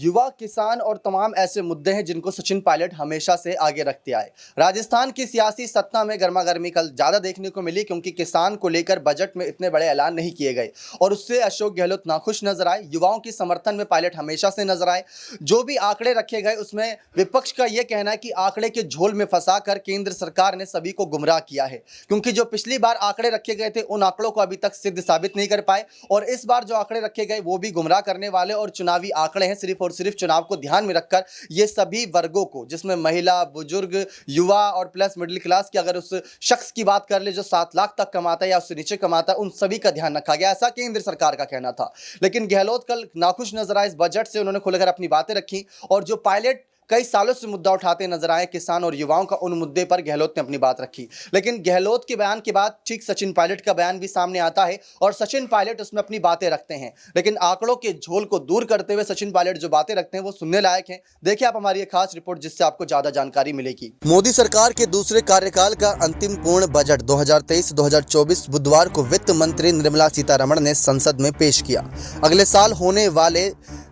युवा, किसान और तमाम ऐसे मुद्दे हैं जिनको सचिन पायलट हमेशा से आगे रखते आए। राजस्थान की सियासी सत्ता में गर्मागर्मी कल ज़्यादा देखने को मिली क्योंकि किसान को लेकर बजट में इतने बड़े ऐलान नहीं किए गए और उससे अशोक गहलोत नाखुश नजर आए। युवाओं की समर्थन में पायलट हमेशा से नजर आए। जो भी आंकड़े रखे गए उसमें विपक्ष का यह कहना है कि आंकड़े के झोल में फंसाकर केंद्र सरकार ने सभी को गुमराह किया है, क्योंकि जो पिछली बार आंकड़े रखे गए थे उन आंकड़ों को अभी तक सिद्ध साबित नहीं कर पाए और इस बार जो आंकड़े रखे गए वो भी गुमराह करने वाले और चुनावी आंकड़े हैं। सिर्फ और सिर्फ चुनाव को ध्यान में रखकर ये सभी वर्गों को, जिसमें महिला, बुजुर्ग, युवा और प्लस मिडिल क्लास की अगर उस शख्स की बात कर ले जो 7 लाख तक कमाता है या उससे नीचे कमाता है, उन सभी का ध्यान रखा गया, ऐसा केंद्र सरकार का कहना था। लेकिन गहलोत कल नाखुश नजर आए इस बजट से। उन्होंने खुलकर अपनी बातें रखी और जो पायलट कई सालों से मुद्दा उठाते नजर आए किसान और युवाओं का, उन मुद्दे पर गहलोत ने अपनी बात रखी। लेकिन गहलोत के बयान के बाद ठीक सचिन पायलट का बयान भी सामने आता है और सचिन पायलट उसमें अपनी बातें रखते हैं। लेकिन आंकड़ों के झोल को दूर करते हुए सचिन पायलट जो बातें रखते हैं वो सुनने लायक हैं। देखिए आप हमारी एक खास रिपोर्ट जिससे आपको ज्यादा जानकारी मिलेगी। मोदी सरकार के दूसरे कार्यकाल का अंतिम पूर्ण बजट 2023-2024 बुधवार को वित्त मंत्री निर्मला सीतारमण ने संसद में पेश किया। अगले साल होने वाले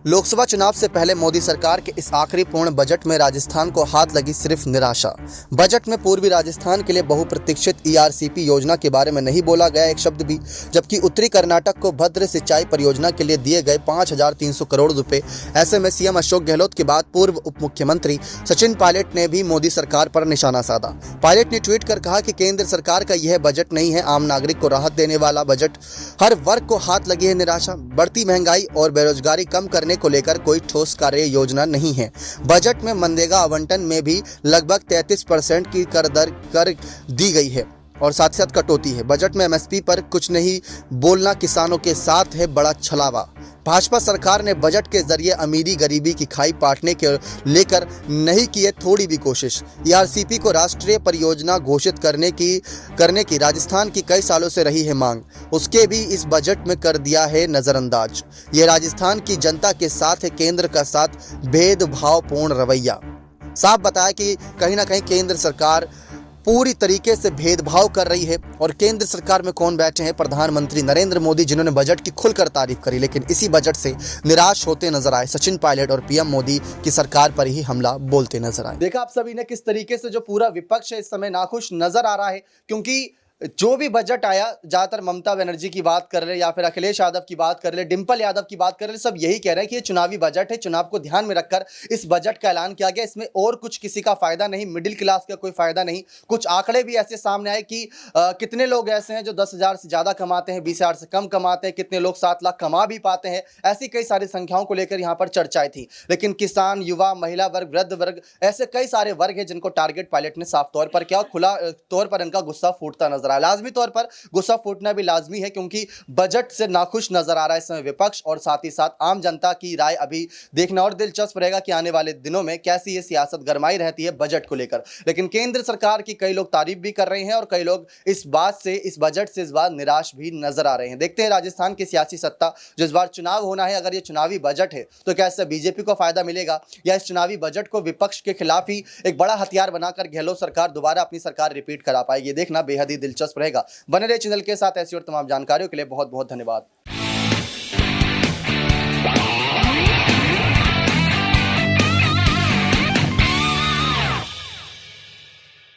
लोकसभा चुनाव से पहले मोदी सरकार के इस आखिरी पूर्ण बजट में राजस्थान को हाथ लगी सिर्फ निराशा। बजट में पूर्वी राजस्थान के लिए बहुप्रतीक्षित ईआरसीपी योजना के बारे में नहीं बोला गया एक शब्द भी, जबकि उत्तरी कर्नाटक को भद्र सिंचाई परियोजना के लिए दिए गए 5,300 करोड़ रुपए। ऐसे में सीएम अशोक गहलोत के बाद पूर्व उप मुख्यमंत्री सचिन पायलट ने भी मोदी सरकार पर निशाना साधा। पायलट ने ट्वीट कर कहा कि केंद्र सरकार का यह बजट नहीं है आम नागरिक को राहत देने वाला बजट, हर वर्ग को हाथ लगी है निराशा। बढ़ती महंगाई और बेरोजगारी कम करने को लेकर कोई ठोस कार्य योजना नहीं है। बजट में मनरेगा आवंटन में भी लगभग 33% की कर दी गई है और साथ ही साथ कटौती है। बजट में एमएसपी पर कुछ नहीं बोलना किसानों के साथ है बड़ा छलावा। भाजपा सरकार ने बजट के जरिए अमीरी गरीबी की खाई पाटने के लेकर नहीं की है थोड़ी भी कोशिश। ईआरसीपी को राष्ट्रीय परियोजना घोषित करने की राजस्थान की कई सालों से रही है मांग, उसके भी इस बजट में कर दिया है नजरअंदाज। ये राजस्थान की जनता के साथ है केंद्र का साथ भेदभावपूर्ण रवैया। साफ बताया कि कहीं ना कहीं केंद्र सरकार पूरी तरीके से भेदभाव कर रही है। और केंद्र सरकार में कौन बैठे हैं? प्रधानमंत्री नरेंद्र मोदी, जिन्होंने बजट की खुलकर तारीफ करी, लेकिन इसी बजट से निराश होते नजर आए सचिन पायलट और पीएम मोदी की सरकार पर ही हमला बोलते नजर आए। देखा आप सभी ने किस तरीके से जो पूरा विपक्ष है इस समय नाखुश नजर आ रहा है, क्योंकि जो भी बजट आया, ज्यादातर ममता बनर्जी की बात कर ले या फिर अखिलेश यादव की बात कर ले, डिंपल यादव की बात कर ले, सब यही कह रहे हैं कि ये चुनावी बजट है, चुनाव को ध्यान में रखकर इस बजट का ऐलान किया गया। इसमें और कुछ किसी का फायदा नहीं, मिडिल क्लास का कोई फायदा नहीं। कुछ आंकड़े भी ऐसे सामने आए कि कितने लोग ऐसे हैं जो 10,000 से ज्यादा कमाते हैं, 20,000 से कम कमाते हैं, कितने लोग 7 लाख कमा भी पाते हैं। ऐसी कई सारी संख्याओं को लेकर यहाँ पर चर्चाएं थी। लेकिन किसान, युवा, महिला वर्ग, वृद्ध वर्ग, ऐसे कई सारे वर्ग हैं जिनको टारगेट पायलट ने साफ तौर पर किया। खुला तौर पर इनका गुस्सा फूटता नजर आया। लाजमी तौर पर गुस्सा फूटना भी लाजमी है, क्योंकि बजट से नाखुश नजर आ रहा है इस समय विपक्ष और साथ ही साथ आम जनता की राय। अभी देखना और दिलचस्प रहेगा कि आने वाले दिनों में कैसी ये सियासत गरमाई रहती है बजट को लेकर। लेकिन केंद्र सरकार की कई लोग तारीफ भी कर रहे हैं और कई लोग इस बात से, इस बजट से इस बार निराश भी नजर आ रहे हैं। देखते हैं राजस्थान की सियासी सत्ता, जो इस बार चुनाव होना है, अगर ये चुनावी बजट है तो क्या इससे बीजेपी को फायदा मिलेगा या इस चुनावी बजट को विपक्ष के खिलाफ ही एक बड़ा हथियार बनाकर गहलोत सरकार दोबारा अपनी सरकार रिपीट करा पाएगी। देखना बेहद ही दिलचस्प रहेगा। बने रहे चैनल के साथ। ऐसी और तमाम जानकारियों के लिए बहुत बहुत धन्यवाद।